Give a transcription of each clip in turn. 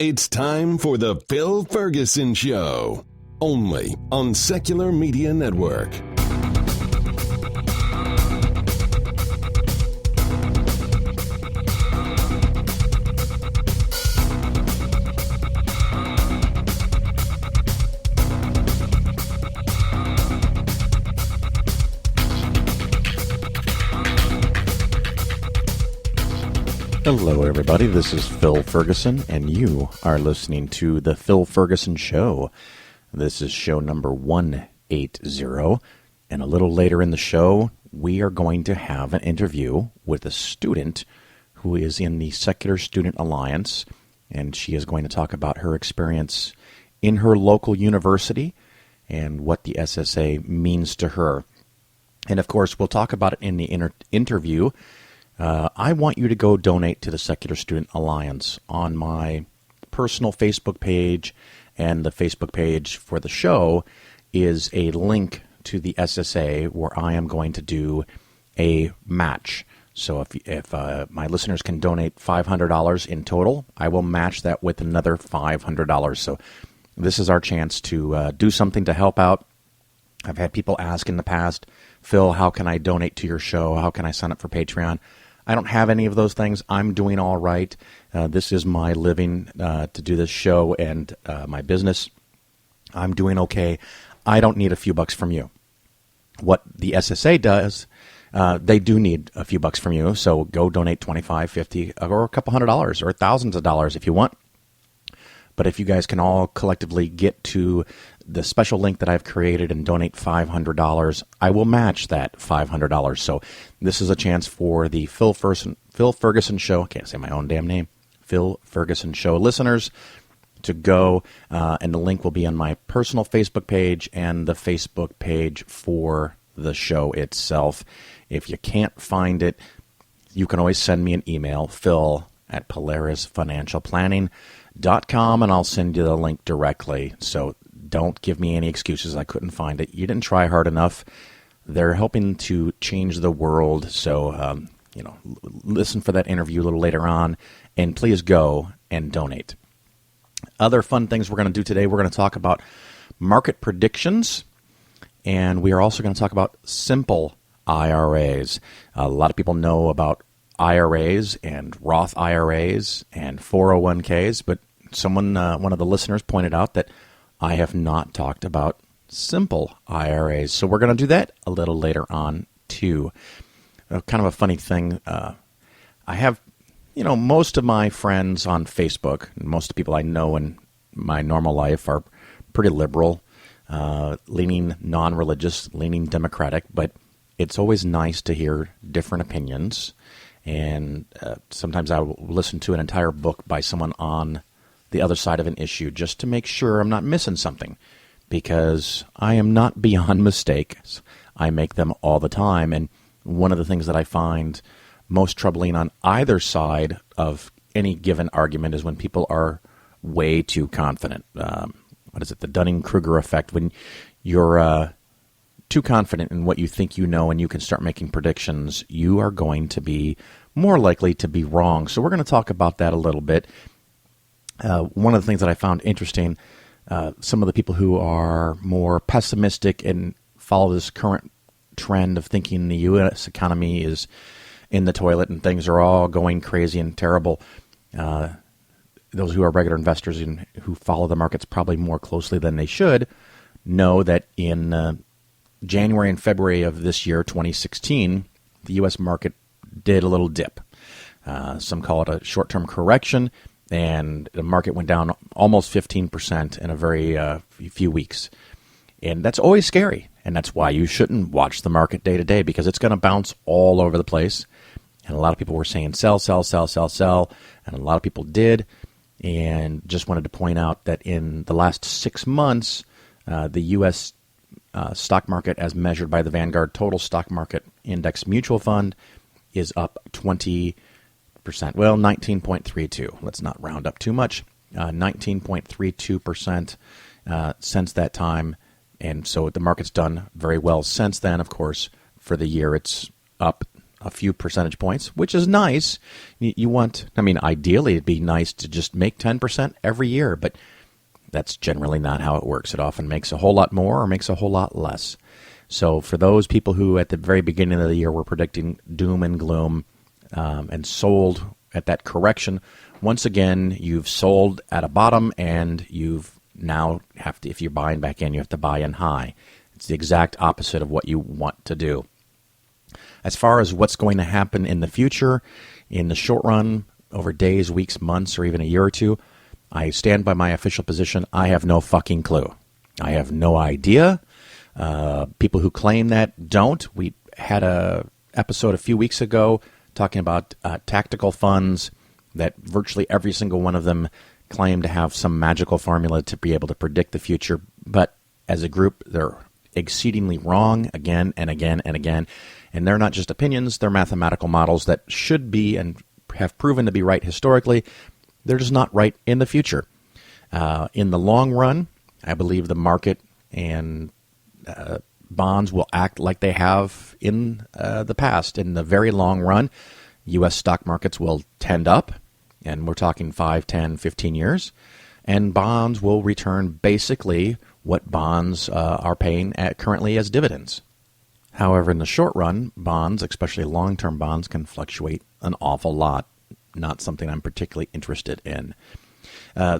It's time for the Phil Ferguson Show, only on Secular Media Network. Hello, everybody. This is Phil Ferguson, and you are listening to The Phil Ferguson Show. This is show number 180, and a little later in the show, we are going to have an interview with a student who is in the Secular Student Alliance, and she is going to talk about her experience in her local university and what the SSA means to her. And, of course, we'll talk about it in the interview. I want you to go donate to the Secular Student Alliance on my personal Facebook page, and the Facebook page for the show is a link to the SSA where I am going to do a match. So if my listeners can donate $500 in total, I will match that with another $500. So this is our chance to do something to help out. I've had people ask in the past, Phil, how can I donate to your show? How can I sign up for Patreon? I don't have any of those things. I'm doing all right. This is my living to do this show and my business. I'm doing okay. I don't need a few bucks from you. What the SSA does, they do need a few bucks from you. So go donate $25, $50, or a couple $100 or thousands of dollars if you want. But if you guys can all collectively get to the special link that I've created and donate $500, I will match that $500. So this is a chance for the Phil Ferguson Show, I can't say my own damn name, Phil Ferguson Show listeners to go, and the link will be on my personal Facebook page and the Facebook page for the show itself. If you can't find it, you can always send me an email, phil@polarisfinancialplanning.com, and I'll send you the link directly. So don't give me any excuses. I couldn't find it. You didn't try hard enough. They're helping to change the world. So, listen for that interview a little later on, and please go and donate. Other fun things we're going to do today, we're going to talk about market predictions, and we are also going to talk about simple IRAs. A lot of people know about IRAs and Roth IRAs and 401ks, but one of the listeners pointed out that I have not talked about simple IRAs. So we're going to do that a little later on, too. Kind of a funny thing. I have, most of my friends on Facebook, and most of the people I know in my normal life are pretty liberal, leaning non-religious, leaning democratic, but it's always nice to hear different opinions. And sometimes I will listen to an entire book by someone on the other side of an issue just to make sure I'm not missing something, because I am not beyond mistakes. I make them all the time. And one of the things that I find most troubling on either side of any given argument is when people are way too confident. What is it? The Dunning-Kruger effect. When you're too confident in what you think you know and you can start making predictions, you are going to be more likely to be wrong. So we're going to talk about that a little bit. One of the things that I found interesting, some of the people who are more pessimistic and follow this current trend of thinking the U.S. economy is in the toilet and things are all going crazy and terrible, those who are regular investors and who follow the markets probably more closely than they should know that in January and February of this year, 2016, the U.S. market did a little dip. Some call it a short-term correction, and the market went down almost 15% in a very few weeks. And that's always scary, and that's why you shouldn't watch the market day to day, because it's going to bounce all over the place. And a lot of people were saying sell, sell, sell, sell, sell, and a lot of people did. And just wanted to point out that in the last 6 months, the U.S. Stock market, as measured by the Vanguard Total Stock Market Index Mutual Fund, is up 20%. Well, 19.32. Let's not round up too much. 19.32% since that time. And so the market's done very well since then. Of course, for the year, it's up a few percentage points, which is nice. Ideally it'd be nice to just make 10% every year, but that's generally not how it works. It often makes a whole lot more or makes a whole lot less. So for those people who at the very beginning of the year were predicting doom and gloom and sold at that correction, once again, you've sold at a bottom and you've now have to, if you're buying back in, you have to buy in high. It's the exact opposite of what you want to do. As far as what's going to happen in the future, in the short run, over days, weeks, months, or even a year or two, I stand by my official position. I have no fucking clue. I have no idea. People who claim that don't. We had a episode a few weeks ago talking about tactical funds that virtually every single one of them claim to have some magical formula to be able to predict the future. But as a group, they're exceedingly wrong again and again and again. And they're not just opinions, they're mathematical models that should be and have proven to be right historically. They're just not right in the future. In the long run, I believe the market and bonds will act like they have in the past. In the very long run, U.S. stock markets will tend up, and we're talking 5, 10, 15 years, and bonds will return basically what bonds are paying currently as dividends. However, in the short run, bonds, especially long-term bonds, can fluctuate an awful lot. Not something I'm particularly interested in.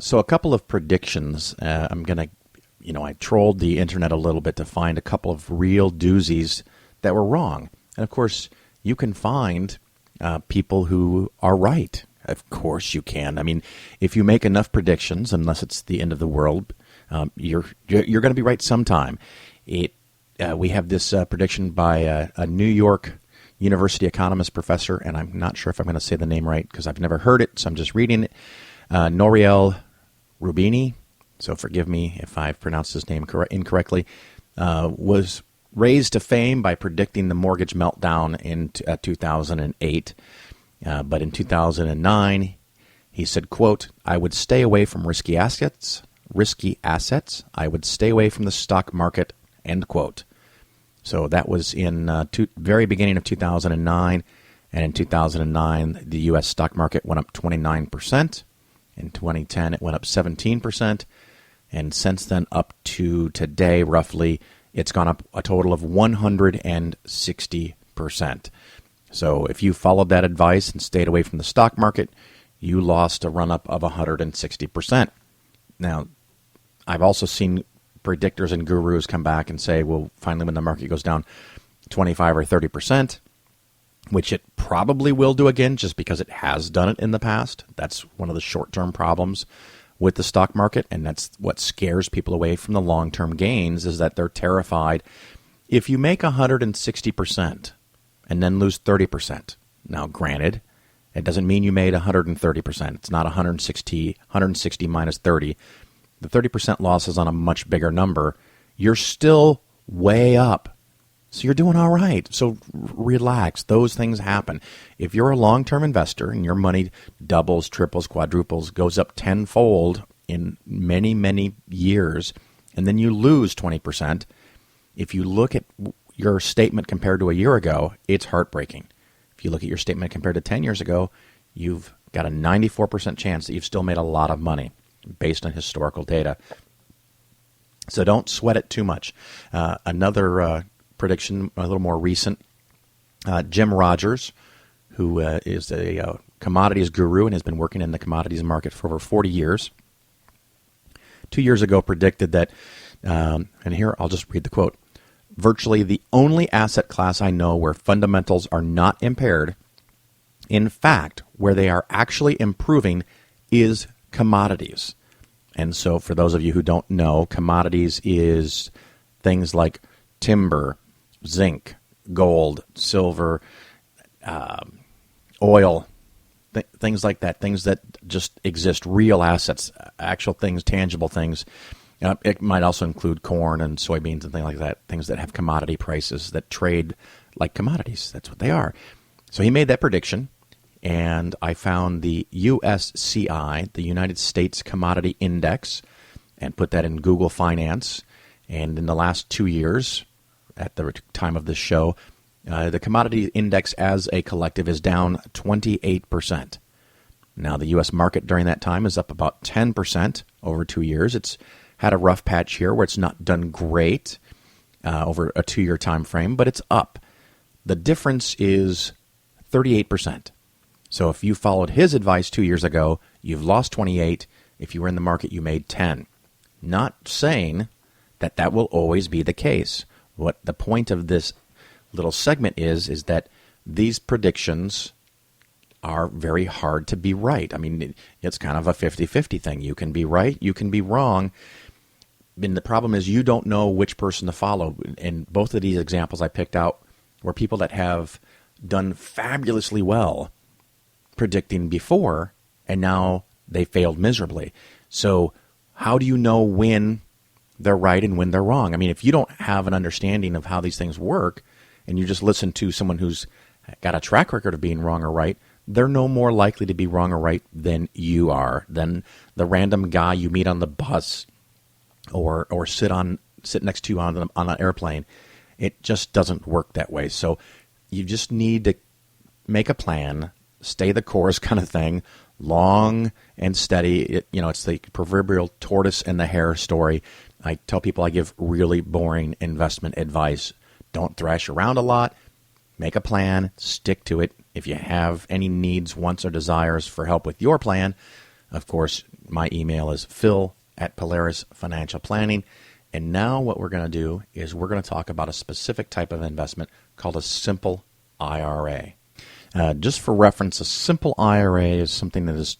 So a couple of predictions. I'm going to, I trolled the internet a little bit to find a couple of real doozies that were wrong. And of course, you can find people who are right. Of course you can. I mean, if you make enough predictions, unless it's the end of the world, you're going to be right sometime. We have this prediction by a New York University economist professor, and I'm not sure if I'm going to say the name right because I've never heard it, so I'm just reading it. Nouriel Roubini, so forgive me if I've pronounced his name incorrectly, was raised to fame by predicting the mortgage meltdown in 2008. But in 2009, he said, quote, "I would stay away from risky assets. I would stay away from the stock market," end quote. So that was in very beginning of 2009, and in 2009, the U.S. stock market went up 29%. In 2010, it went up 17%, and since then up to today, roughly, it's gone up a total of 160%. So if you followed that advice and stayed away from the stock market, you lost a run-up of 160%. Now, I've also seen predictors and gurus come back and say, well, finally when the market goes down 25 or 30%, which it probably will do again just because it has done it in the past. That's one of the short-term problems with the stock market, and that's what scares people away from the long-term gains, is that they're terrified. If you make 160% and then lose 30%, now granted, it doesn't mean you made 130%. It's not 160 minus 30. The 30% loss is on a much bigger number. You're still way up. So you're doing all right. So relax. Those things happen. If you're a long-term investor and your money doubles, triples, quadruples, goes up tenfold in many, many years, and then you lose 20%, if you look at your statement compared to a year ago, it's heartbreaking. If you look at your statement compared to 10 years ago, you've got a 94% chance that you've still made a lot of money based on historical data. So don't sweat it too much. Another prediction, a little more recent, Jim Rogers, who is a commodities guru and has been working in the commodities market for over 40 years, 2 years ago predicted that, and here I'll just read the quote, "Virtually the only asset class I know where fundamentals are not impaired, in fact, where they are actually improving, is commodities." And so for those of you who don't know, commodities is things like timber, zinc, gold, silver, oil, things like that, things that just exist, real assets, actual things, tangible things. It might also include corn and soybeans and things like that, things that have commodity prices that trade like commodities. That's what they are. So he made that prediction, and I found the USCI, the United States Commodity Index, and put that in Google Finance. And in the last 2 years, at the time of this show, The commodity index as a collective is down 28%. Now, the U.S. market during that time is up about 10% over 2 years. It's had a rough patch here where it's not done great over a 2-year time frame, but it's up. The difference is 38%. So if you followed his advice 2 years ago, you've lost 28. If you were in the market, you made 10. Not saying that that will always be the case. What the point of this little segment is that these predictions are very hard to be right. I mean, it's kind of a 50-50 thing. You can be right, you can be wrong. And the problem is you don't know which person to follow. And both of these examples I picked out were people that have done fabulously well predicting before, and now they failed miserably. So how do you know when they're right and when they're wrong? I mean, if you don't have an understanding of how these things work, and you just listen to someone who's got a track record of being wrong or right, they're no more likely to be wrong or right than you are, than the random guy you meet on the bus or sit next to you on an airplane. It just doesn't work that way. So you just need to make a plan, stay the course kind of thing, long and steady. It's the proverbial tortoise and the hare story. I tell people I give really boring investment advice. Don't thrash around a lot. Make a plan, stick to it. If you have any needs, wants, or desires for help with your plan, of course, my email is phil@Polaris Financial Planning. And now what we're going to do is we're going to talk about a specific type of investment called a simple IRA. Just for reference, a simple IRA is something that is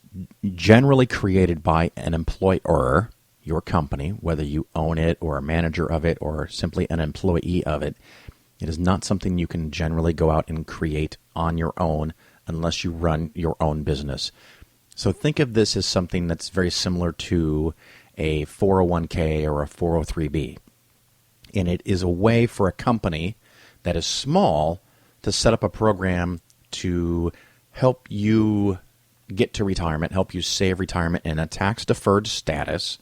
generally created by an employer, your company, whether you own it or a manager of it or simply an employee of it. It is not something you can generally go out and create on your own unless you run your own business. So think of this as something that's very similar to a 401k or a 403b. And it is a way for a company that is small to set up a program to help you get to retirement, help you save retirement in a tax-deferred status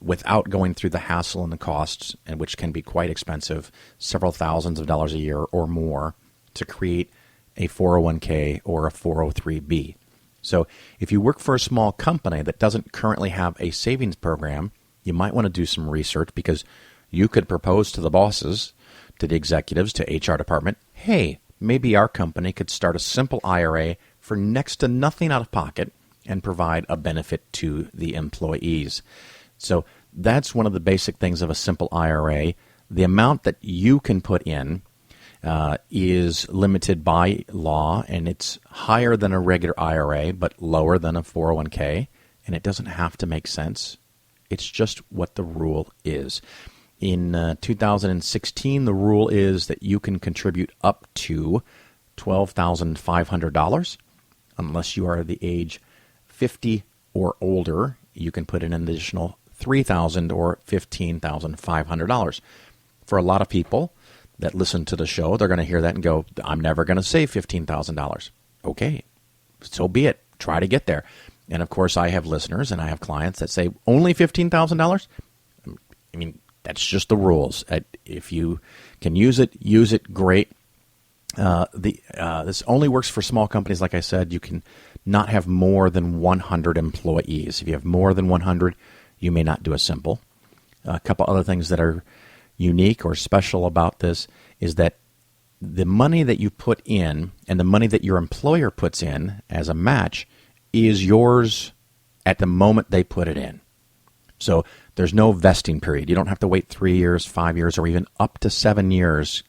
without going through the hassle and the costs, and which can be quite expensive, several thousands of dollars a year or more, to create a 401k or a 403b. So if you work for a small company that doesn't currently have a savings program, you might want to do some research, because you could propose to the bosses, to the executives, to HR department, hey, maybe our company could start a simple IRA for next to nothing out of pocket and provide a benefit to the employees. So that's one of the basic things of a simple IRA. The amount that you can put in is limited by law, and it's higher than a regular IRA, but lower than a 401k, and it doesn't have to make sense. It's just what the rule is. In 2016, the rule is that you can contribute up to $12,500. Unless you are the age 50 or older, you can put in an additional $3,000 or $15,500. For a lot of people that listen to the show, they're going to hear that and go, I'm never going to save $15,000. Okay, so be it. Try to get there. And of course, I have listeners and I have clients that say, only $15,000? I mean, that's just the rules. If you can use it, great. This only works for small companies. Like I said, you can not have more than 100 employees. If you have more than 100, you may not do a simple. A couple other things that are unique or special about this is that the money that you put in and the money that your employer puts in as a match is yours at the moment they put it in. So there's no vesting period. You don't have to wait 3 years, 5 years, or even up to 7 years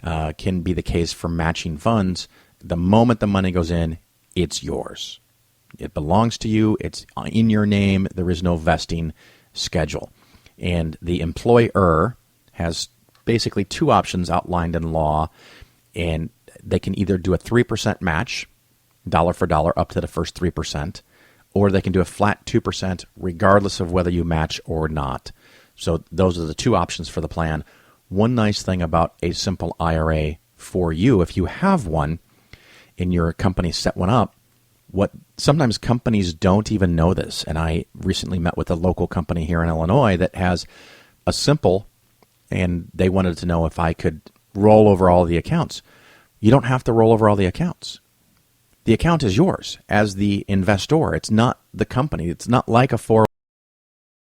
can be the case for matching funds. The moment the money goes in, it's yours. It belongs to you. It's in your name. There is no vesting schedule. And the employer has basically two options outlined in law, and they can either do a 3% match, dollar for dollar, up to the first 3%, or they can do a flat 2% regardless of whether you match or not. So those are the two options for the plan. One nice thing about a simple IRA for you, if you have one and your company set one up, what sometimes companies don't even know this, and I recently met with a local company here in Illinois that has a simple, and they wanted to know if I could roll over all the accounts. You don't have to roll over all the accounts. The account is yours as the investor. It's not the company. It's not like a 401k.